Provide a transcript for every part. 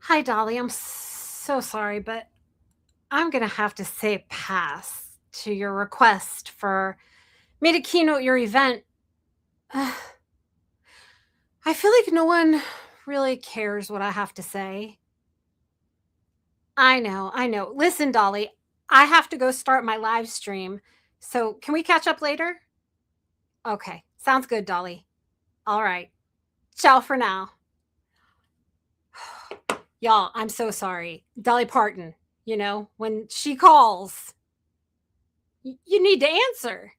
Hi, Dolly. I'm so sorry, but I'm going to have to say pass to your request for me to keynote your event. Ugh, I feel like no one really cares what I have to say. I know, I know. Listen, Dolly, I have to go start my live stream. So can we catch up later? Okay, sounds good, Dolly. All right. Ciao for now. Y'all, I'm so sorry. Dolly Parton, when she calls, you need to answer.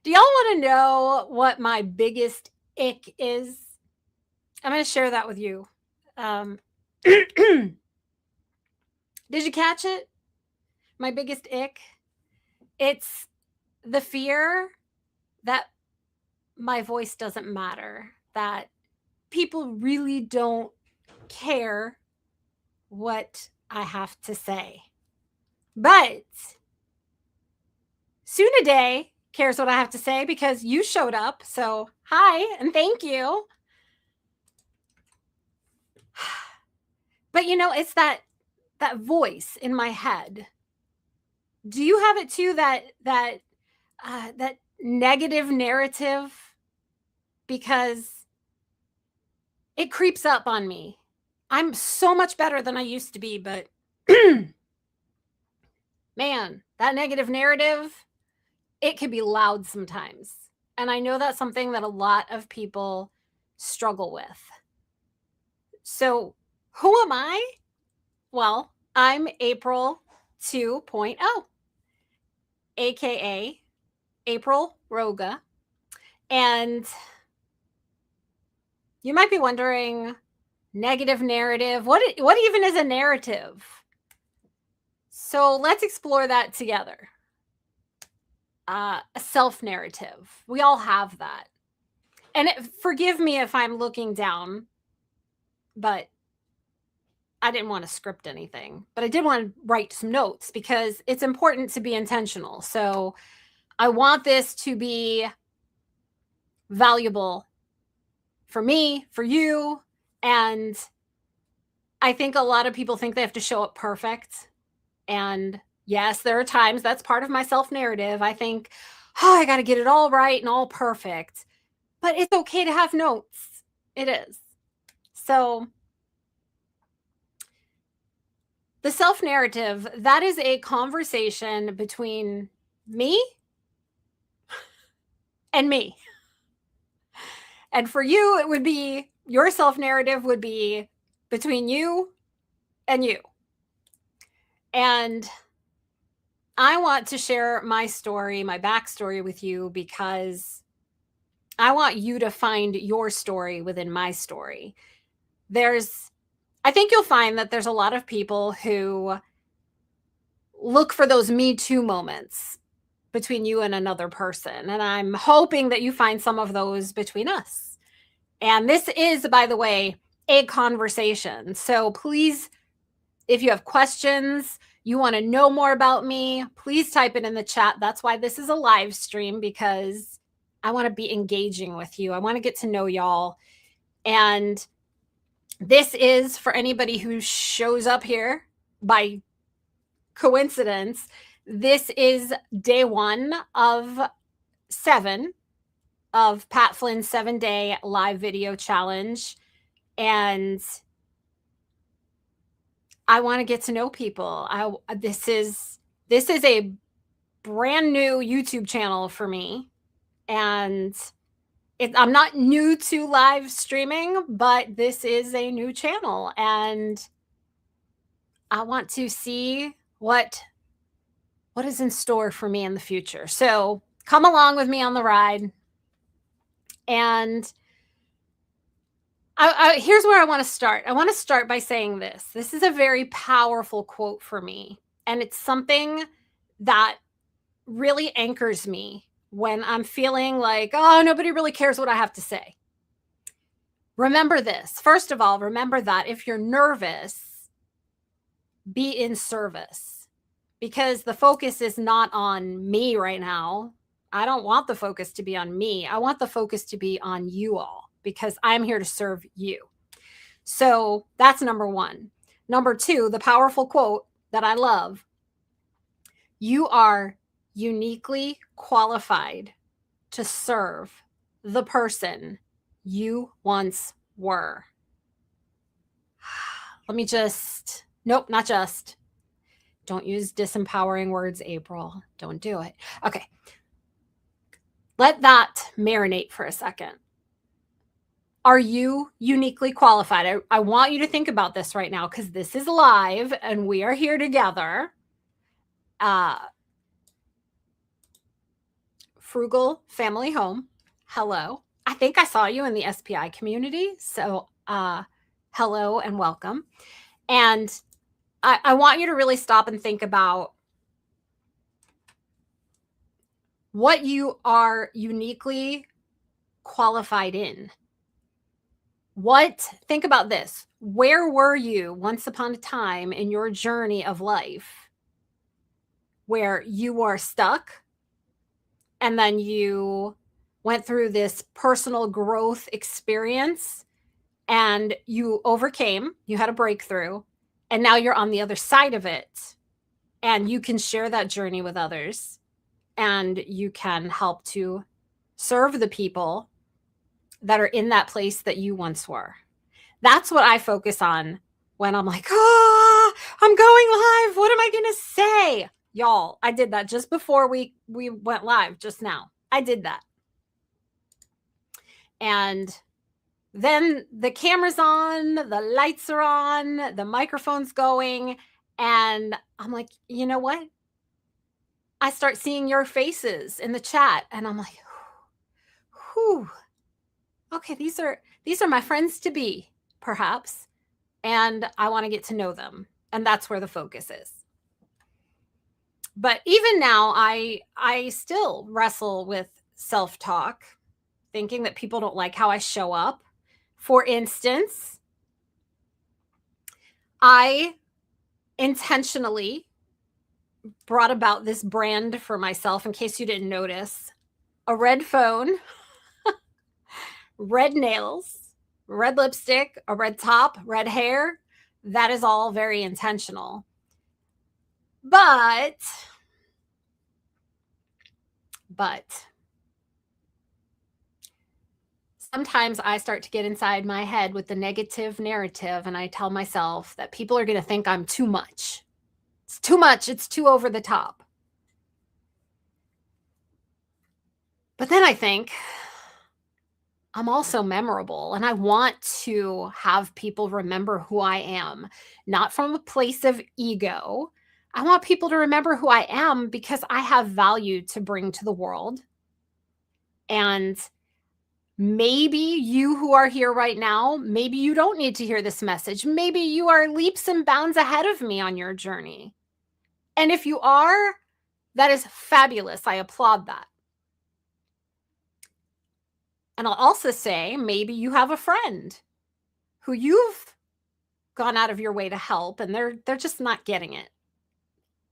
Do y'all want to know what my biggest ick is? I'm going to share that with you. Did you catch it? My biggest ick? It's the fear that my voice doesn't matter, that people really don't care what I have to say. But Day cares what I have to say because you showed up. So, hi and thank you. But it's that voice in my head. Do you have it too? That negative narrative, because it creeps up on me. I'm so much better than I used to be, but man, that negative narrative, it can be loud sometimes. And I know that's something that a lot of people struggle with. So, who am I? Well, I'm April 2.0, aka April Roga. And you might be wondering, negative narrative, what even is a narrative? So let's explore that together. A self-narrative. We all have that. And forgive me if I'm looking down, but I didn't want to script anything. But I did want to write some notes because it's important to be intentional. So I want this to be valuable for me, for you, and I think a lot of people think they have to show up perfect. And yes, there are times that's part of my self narrative. I think, oh, I got to get it all right and all perfect. But it's okay to have notes. It is. So, the self narrative, that is a conversation between me and me. And for you, it would be your self narrative would be between you and you. And I want to share my story, my backstory with you because I want you to find your story within my story. I think you'll find that there's a lot of people who look for those Me Too moments between you and another person. And I'm hoping that you find some of those between us. And this is, by the way, a conversation. So please, if you have questions, you want to know more about me, please type it in the chat. That's why this is a live stream, because I want to be engaging with you. I want to get to know y'all. And this is for anybody who shows up here by coincidence. This is day 1 of 7 of Pat Flynn's 7-day live video challenge. And I want to get to know people. This is a brand new YouTube channel for me. And I'm not new to live streaming, but this is a new channel. And I want to see what is in store for me in the future. So come along with me on the ride. And here's where I want to start. I want to start by saying this. This is a very powerful quote for me. And it's something that really anchors me when I'm feeling like, oh, nobody really cares what I have to say. Remember this. First of all, remember that if you're nervous, be in service, because the focus is not on me right now. I don't want the focus to be on me. I want the focus to be on you all, because I'm here to serve you. So that's number one. Number two, the powerful quote that I love: you are uniquely qualified to serve the person you once were. Let me just, nope, not just. Don't use disempowering words, April. Don't do it. Okay. Let that marinate for a second. Are you uniquely qualified? I want you to think about this right now, because this is live and we are here together. Frugal Family Home, hello. I think I saw you in the SPI community. So hello and welcome. And I want you to really stop and think about what you are uniquely qualified in. Think about this. Where were you once upon a time in your journey of life where you were stuck and then you went through this personal growth experience and you overcame, you had a breakthrough, and now you're on the other side of it and you can share that journey with others and you can help to serve the people that are in that place that you once were. That's what I focus on when I'm like, oh, I'm going live. What am I going to say? Y'all, I did that just before we went live just now. I did that. And then the camera's on, the lights are on, the microphone's going. And I'm like, you know what? I start seeing your faces in the chat and I'm like, whew. Okay, these are my friends to be, perhaps. And I want to get to know them. And that's where the focus is. But even now, I still wrestle with self-talk, thinking that people don't like how I show up. For instance, I intentionally brought about this brand for myself, in case you didn't notice: a red phone, red nails, red lipstick, a red top, red hair. That is all very intentional. But sometimes I start to get inside my head with the negative narrative and I tell myself that people are going to think I'm too much. It's too much. It's too over the top. But then I think I'm also memorable and I want to have people remember who I am, not from a place of ego. I want people to remember who I am because I have value to bring to the world. And maybe you who are here right now, maybe you don't need to hear this message. Maybe you are leaps and bounds ahead of me on your journey. And if you are, that is fabulous. I applaud that. And I'll also say, maybe you have a friend who you've gone out of your way to help and they're just not getting it.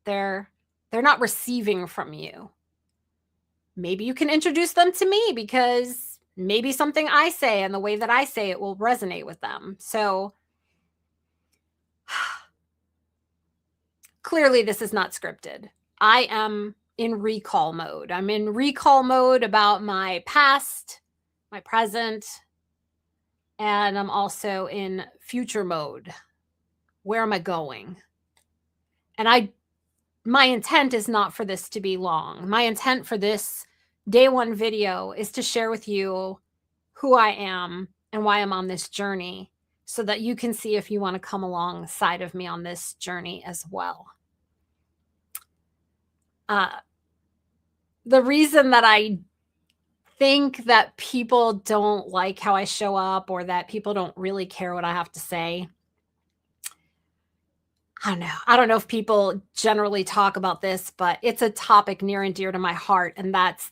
They're not receiving from you. Maybe you can introduce them to me because maybe something I say and the way that I say it will resonate with them. So clearly this is not scripted. I am in recall mode. I'm in recall mode about my past, my present, and I'm also in future mode. Where am I going? And my intent is not for this to be long. My intent for this day one video is to share with you who I am and why I'm on this journey so that you can see if you want to come alongside of me on this journey as well. The reason that I think that people don't like how I show up or that people don't really care what I have to say, I don't know if people generally talk about this, but it's a topic near and dear to my heart. And that's,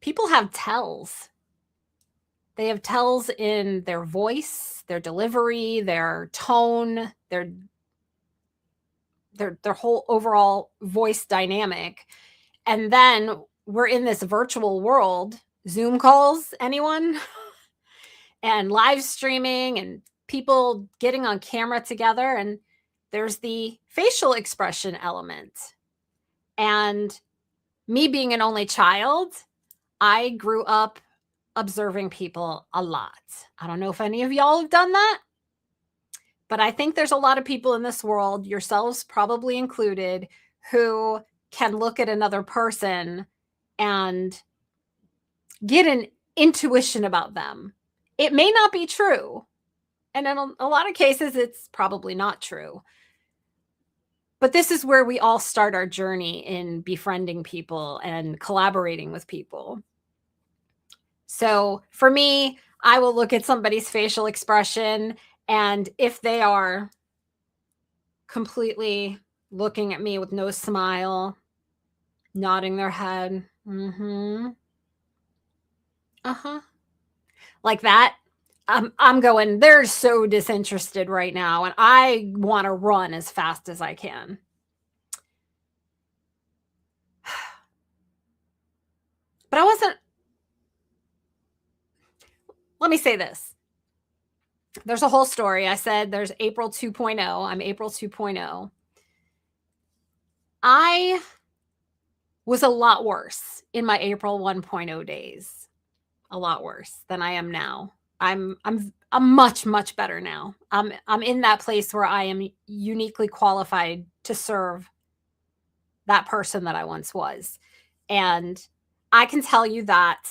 people have tells. They have tells in their voice, their delivery, their tone, their whole overall voice dynamic. And then we're in this virtual world, Zoom calls, anyone? and live streaming and people getting on camera together. And there's the facial expression element. And me being an only child, I grew up observing people a lot. I don't know if any of y'all have done that, but I think there's a lot of people in this world, yourselves probably included, who can look at another person and get an intuition about them. It may not be true. And in a lot of cases, it's probably not true. But this is where we all start our journey in befriending people and collaborating with people. So for me, I will look at somebody's facial expression, and if they are completely looking at me with no smile, nodding their head, like that, I'm going, they're so disinterested right now, and I want to run as fast as I can. But I wasn't, let me say this. There's a whole story. I said there's April 2.0. I'm April 2.0. I was a lot worse in my April 1.0 days. A lot worse than I am now. I'm much, much better now. I'm in that place where I am uniquely qualified to serve that person that I once was. And I can tell you that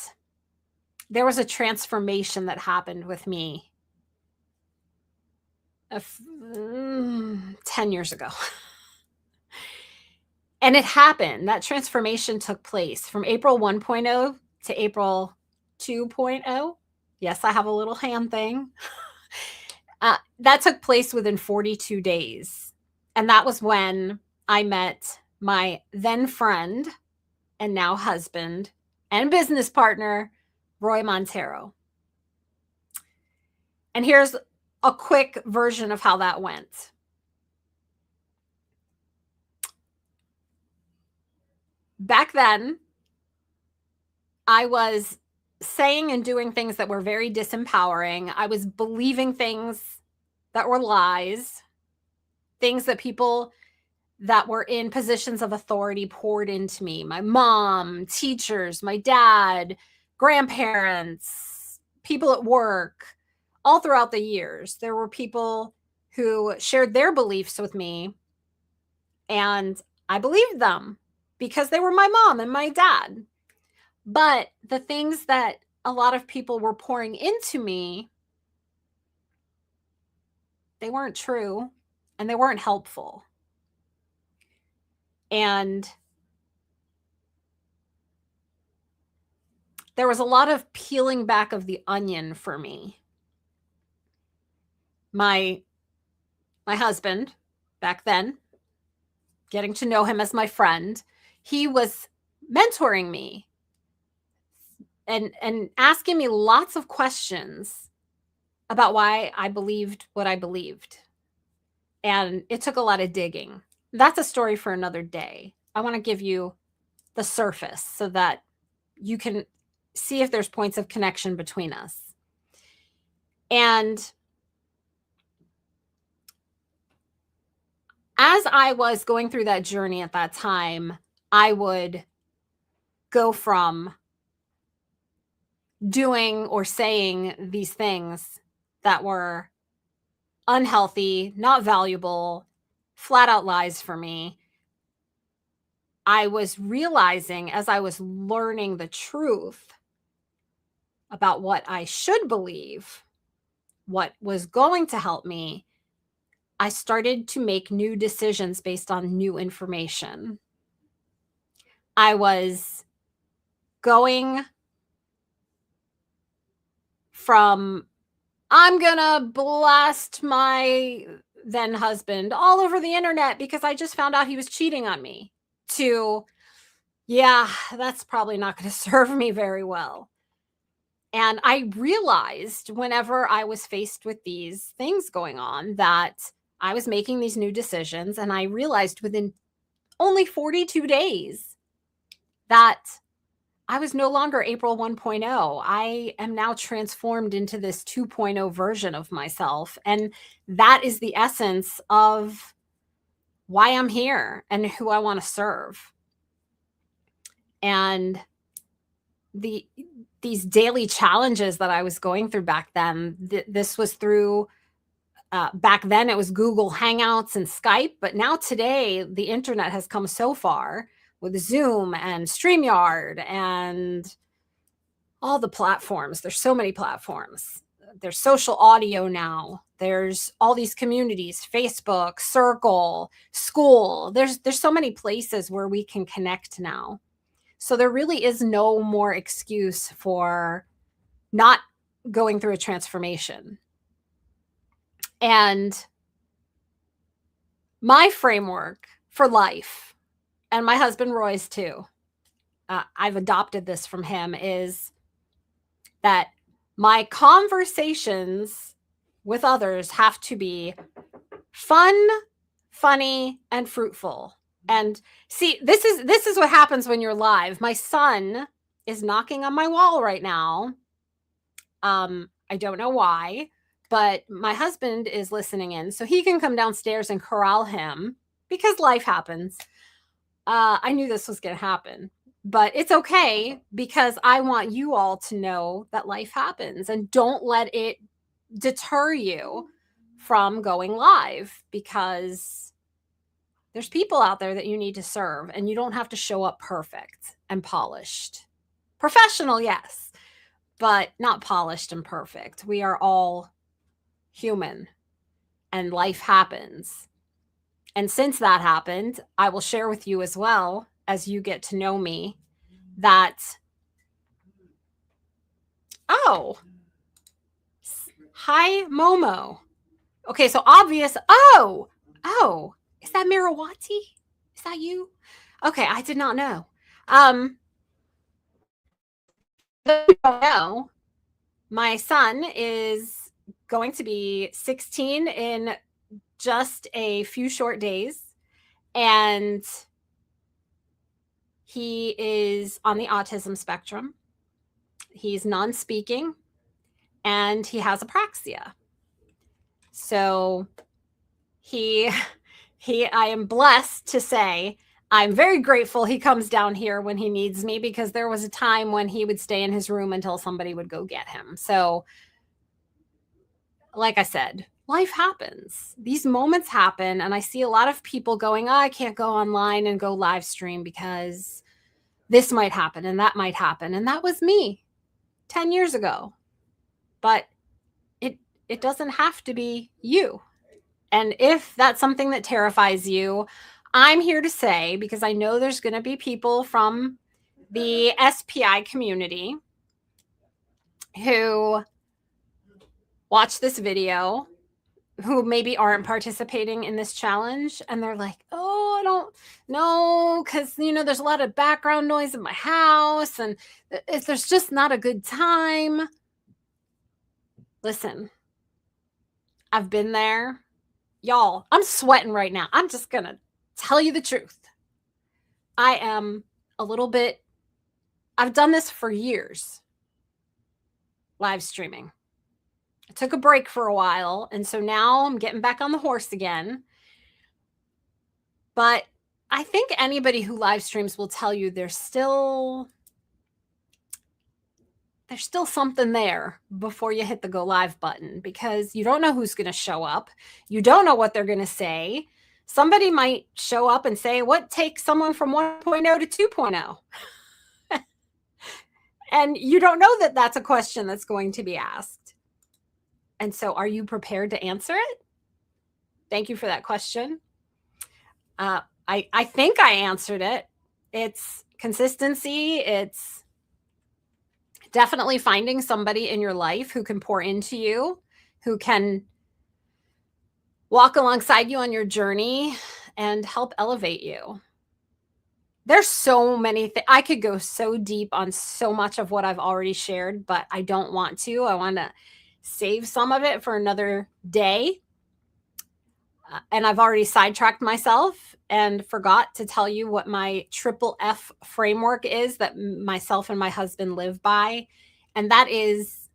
there was a transformation that happened with me 10 years ago. And it happened. That transformation took place from April 1.0 to April 2.0. Yes, I have a little hand thing. That took place within 42 days. And that was when I met my then friend and now husband and business partner, Roy Montero. And here's a quick version of how that went. Back then, I was saying and doing things that were very disempowering. I was believing things that were lies, things that people that were in positions of authority poured into me. My mom, teachers, my dad, grandparents, people at work, all throughout the years. There were people who shared their beliefs with me, and I believed them because they were my mom and my dad. But the things that a lot of people were pouring into me, they weren't true and they weren't helpful. And there was a lot of peeling back of the onion for me. My husband, back then, getting to know him as my friend, he was mentoring me and asking me lots of questions about why I believed what I believed. And it took a lot of digging. That's a story for another day. I want to give you the surface so that you can see if there's points of connection between us. And as I was going through that journey at that time, I would go from doing or saying these things that were unhealthy, not valuable, flat out lies for me. I was realizing as I was learning the truth about what I should believe, what was going to help me, I started to make new decisions based on new information. I was going from, I'm gonna blast my then husband all over the internet because I just found out he was cheating on me, to, yeah, that's probably not going to serve me very well. And I realized whenever I was faced with these things going on that I was making these new decisions, and I realized within only 42 days that I was no longer April 1.0. I am now transformed into this 2.0 version of myself. And that is the essence of why I'm here and who I want to serve. And these daily challenges that I was going through back then, this was through back then it was Google Hangouts and Skype, but now today the internet has come so far with Zoom and StreamYard and all the platforms. There's so many platforms. There's social audio now. There's all these communities, Facebook, Circle, school. There's so many places where we can connect now. So there really is no more excuse for not going through a transformation. And my framework for life, and my husband Roy's too, I've adopted this from him, is that my conversations with others have to be fun, funny, and fruitful. And see, this is what happens when you're live. My son is knocking on my wall right now. I don't know why, but my husband is listening in, so he can come downstairs and corral him because life happens. I knew this was going to happen, but it's okay because I want you all to know that life happens, and don't let it deter you from going live, because there's people out there that you need to serve, and you don't have to show up perfect and polished. Professional, yes, but not polished and perfect. We are all human, and life happens. And since that happened, I will share with you as well, as you get to know me, that, oh, hi, Momo. Okay, so obvious. Oh, is that Mirawati? Is that you? Okay, I did not know. Don't know. My son is going to be 16 in just a few short days, and he is on the autism spectrum. He's non-speaking, and he has apraxia. So I am blessed to say I'm very grateful he comes down here when he needs me, because there was a time when he would stay in his room until somebody would go get him. So, like I said, life happens. These moments happen, and I see a lot of people going, oh, I can't go online and go live stream because this might happen and that might happen. And that was me 10 years ago. But it doesn't have to be you. And if that's something that terrifies you, I'm here to say, because I know there's going to be people from the SPI community who watch this video who maybe aren't participating in this challenge, and they're like, oh, I don't know, because, there's a lot of background noise in my house, and if there's just not a good time. Listen, I've been there. Y'all, I'm sweating right now. I'm just going to tell you the truth. I am a little bit, I've done this for years, live streaming. I took a break for a while, and so now I'm getting back on the horse again. But I think anybody who live streams will tell you there's still something there before you hit the go live button, because you don't know who's going to show up. You don't know what they're going to say. Somebody might show up and say, what takes someone from 1.0 to 2.0? And you don't know that that's a question that's going to be asked. And so, are you prepared to answer it? Thank you for that question. I think I answered it. It's consistency. It's definitely finding somebody in your life who can pour into you, who can walk alongside you on your journey and help elevate you. There's so many things. I could go so deep on so much of what I've already shared, but I don't want to. I want to save some of it for another day. And I've already sidetracked myself and forgot to tell you what my triple F framework is that myself and my husband live by. And that is,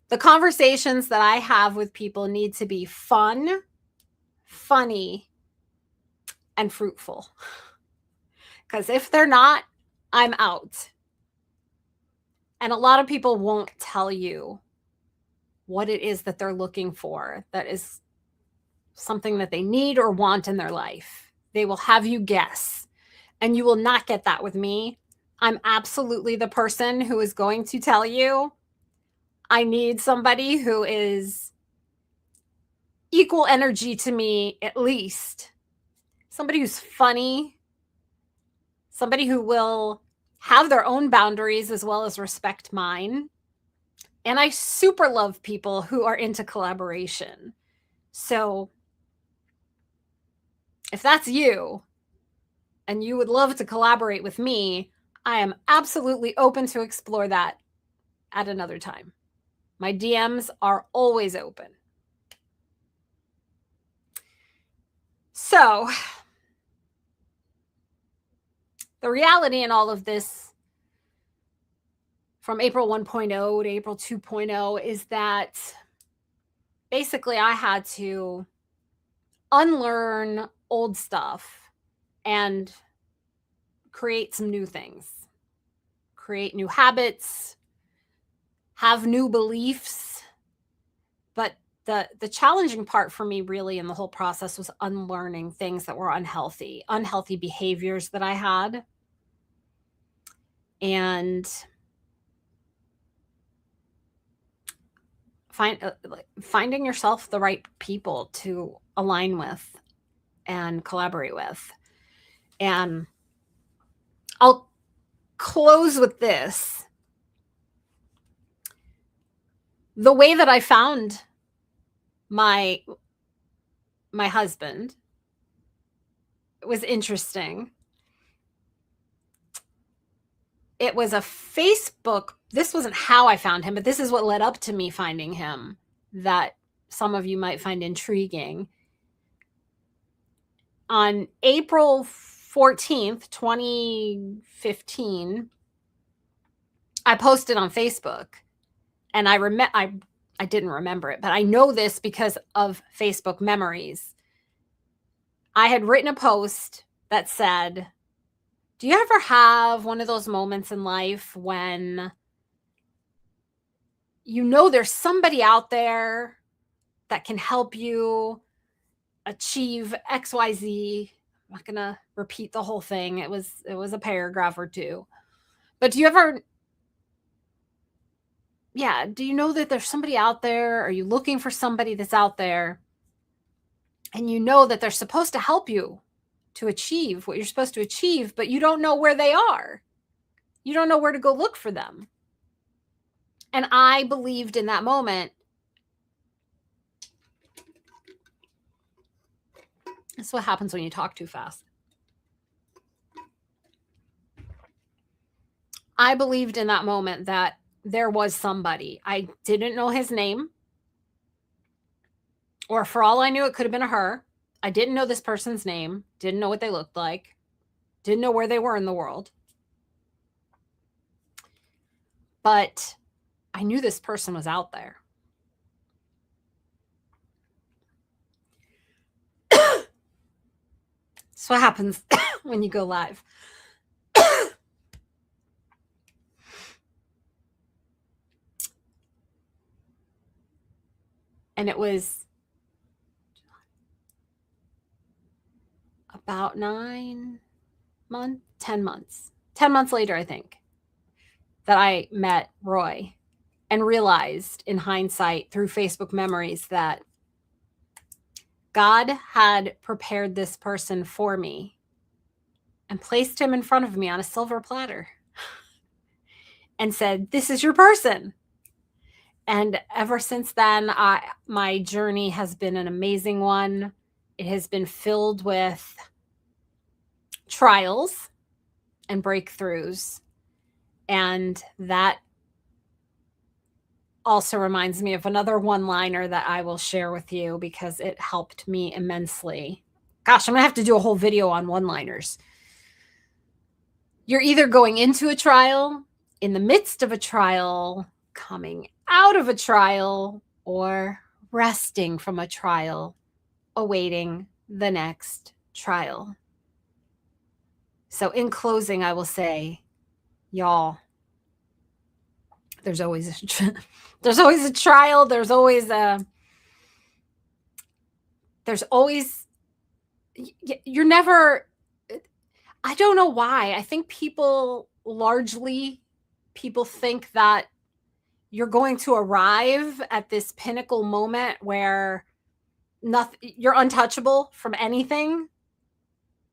the conversations that I have with people need to be fun, funny, and fruitful. Because if they're not, I'm out. And a lot of people won't tell you what it is that they're looking for, that is something that they need or want in their life. They will have you guess, and you will not get that with me. I'm absolutely the person who is going to tell you, I need somebody who is equal energy to me, at least. Somebody who's funny, somebody who will have their own boundaries as well as respect mine. And I super love people who are into collaboration. So if that's you and you would love to collaborate with me, I am absolutely open to explore that at another time. My DMs are always open. So the reality in all of this, from April 1.0 to April 2.0, is that basically I had to unlearn old stuff and create some new things, create new habits, have new beliefs. But the challenging part for me really in the whole process was unlearning things that were unhealthy behaviors that I had. And finding yourself the right people to align with and collaborate with. And I'll close with this. The way that I found my husband was interesting. It was a Facebook. This wasn't how I found him, but this is what led up to me finding him, that some of you might find intriguing. On April 14th, 2015, I posted on Facebook, and I didn't remember it, but I know this because of Facebook memories. I had written a post that said, do you ever have one of those moments in life when you know there's somebody out there that can help you achieve XYZ? I'm not going to repeat the whole thing. It was a paragraph or two. But do you know that there's somebody out there? Are you looking for somebody that's out there? And you know that they're supposed to help you to achieve what you're supposed to achieve, but you don't know where they are. You don't know where to go look for them. And I believed in that moment. That's what happens when you talk too fast. I believed in that moment that there was somebody. I didn't know his name, or for all I knew, it could have been a her. I didn't know this person's name, didn't know what they looked like, didn't know where they were in the world. But I knew this person was out there. That's what happens when you go live. And it was about 10 months later, I think, that I met Roy and realized in hindsight through Facebook memories that God had prepared this person for me and placed him in front of me on a silver platter and said, this is your person. And ever since then, my journey has been an amazing one. It has been filled with trials and breakthroughs. And that also reminds me of another one-liner that I will share with you because it helped me immensely. Gosh, I'm gonna have to do a whole video on one-liners. You're either going into a trial, in the midst of a trial, coming out of a trial, or resting from a trial, awaiting the next trial. So in closing, I will say, y'all, there's always a trial. There's always you're never, I don't know why. I think people think that you're going to arrive at this pinnacle moment where you're untouchable from anything.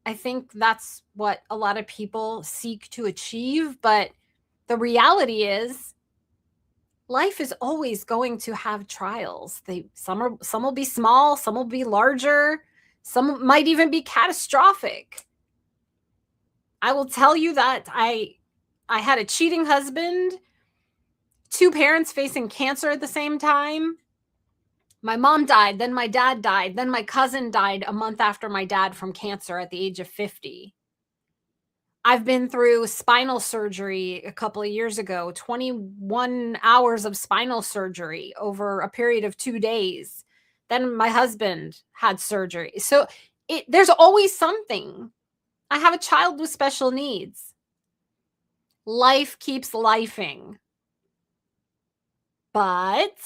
I think that's what a lot of people seek to achieve, but the reality is life is always going to have trials. Some will be small, some will be larger, some might even be catastrophic. I will tell you that I had a cheating husband, 2 parents facing cancer at the same time. My mom died, then my dad died, then my cousin died a month after my dad from cancer at the age of 50. I've been through spinal surgery a couple of years ago, 21 hours of spinal surgery over a period of 2 days. Then my husband had surgery. So there's always something. I have a child with special needs. Life keeps lifing. But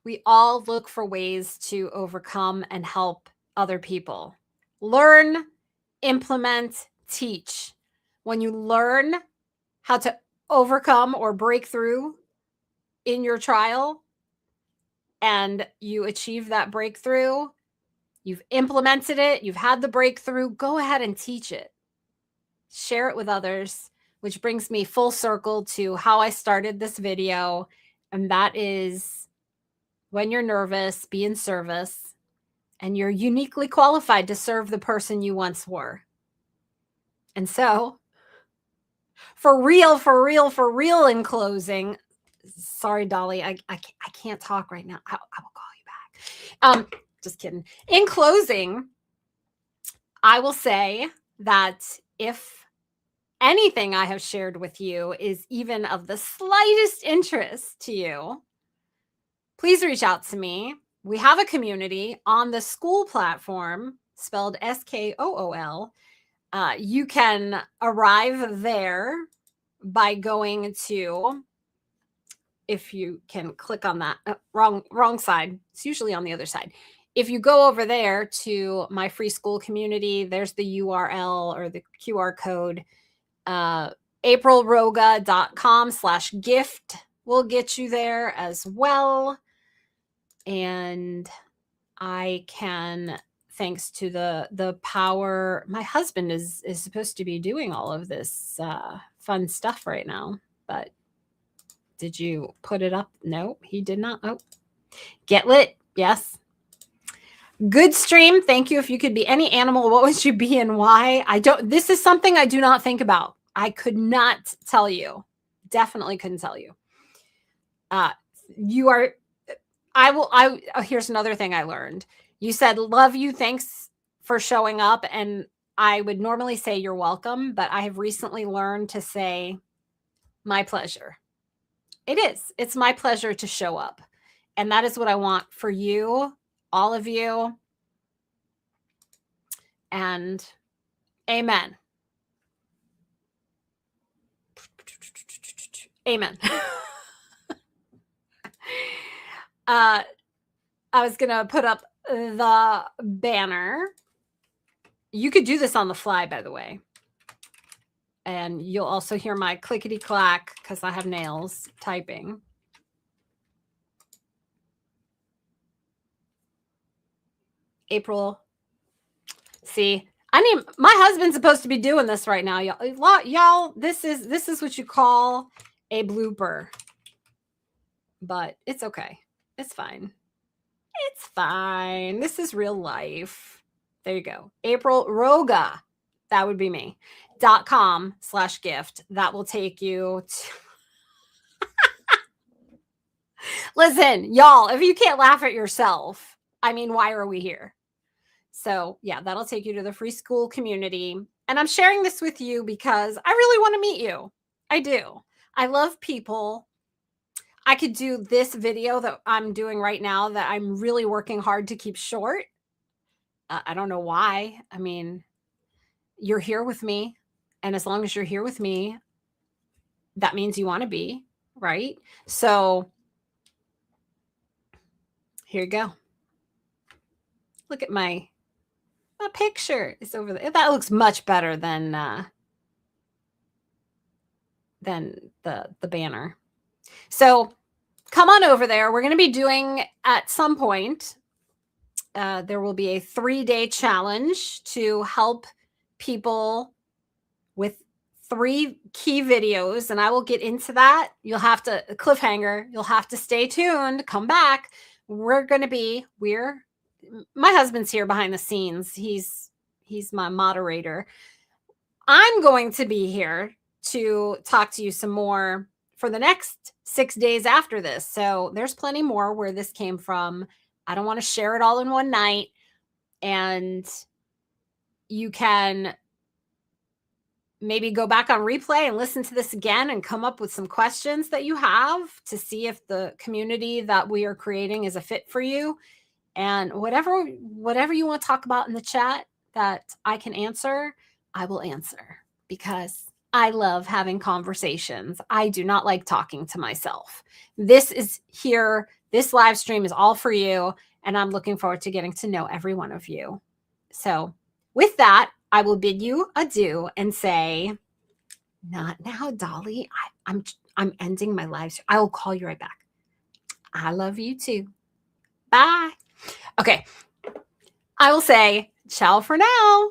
we all look for ways to overcome and help other people. Learn, implement, teach. When you learn how to overcome or break through in your trial and you achieve that breakthrough, you've implemented it, you've had the breakthrough, go ahead and teach it. Share it with others, which brings me full circle to how I started this video. And that is, when you're nervous, be in service, and you're uniquely qualified to serve the person you once were. And so, for real, in closing, sorry, Dolly, I can't talk right now. I will call you back. Just kidding. In closing, I will say that if anything I have shared with you is even of the slightest interest to you, please reach out to me. We have a community on the Skool platform, spelled Skool. You can arrive there by going to, if you can click on that, wrong side. It's usually on the other side. If you go over there to my free Skool community, there's the URL or the QR code. aprilroga.com/gift will get you there as well. And I can, thanks to the power, my husband is supposed to be doing all of this fun stuff right now, but did you put it up? No, he did not. Oh, get lit. Yes. Good stream. Thank you. If you could be any animal, what would you be and why? This is something I do not think about. I could not tell you. Definitely couldn't tell you. Here's another thing I learned. You said, love you, thanks for showing up. And I would normally say you're welcome, but I have recently learned to say, my pleasure. It is. It's my pleasure to show up. And that is what I want for you, all of you. And amen. Amen. I was going to put up the banner. You could do this on the fly, by the way. And you'll also hear my clickety clack because I have nails typing. April. See, my husband's supposed to be doing this right now, y'all. This is what you call a blooper. But it's okay. It's fine. It's fine. This is real life. There you go. April Roga. That would be me. .com/gift. That will take you to Listen, y'all, if you can't laugh at yourself, I mean, why are we here? So, yeah, that'll take you to the free school community. And I'm sharing this with you because I really want to meet you. I do. I love people. I could do this video that I'm doing right now that I'm really working hard to keep short. I don't know why. I mean, you're here with me. And as long as you're here with me, that means you want to be, right? So here you go. Look at my picture is over there. That looks much better than the banner. So come on over there. We're going to be doing at some point. There will be a 3-day challenge to help people with 3 key videos, and I will get into that. You'll have to cliffhanger. You'll have to stay tuned. Come back. My husband's here behind the scenes. He's my moderator. I'm going to be here to talk to you some more for the next 6 days after this. So there's plenty more where this came from. I don't want to share it all in one night. And you can maybe go back on replay and listen to this again and come up with some questions that you have to see if the community that we are creating is a fit for you. And whatever you want to talk about in the chat that I can answer, I will answer because I love having conversations. I do not like talking to myself. This live stream is all for you, and I'm looking forward to getting to know every one of you. So with that, I will bid you adieu and say, not now, Dolly. I'm ending my live stream. I will call you right back. I love you too. Bye. Okay. I will say ciao for now.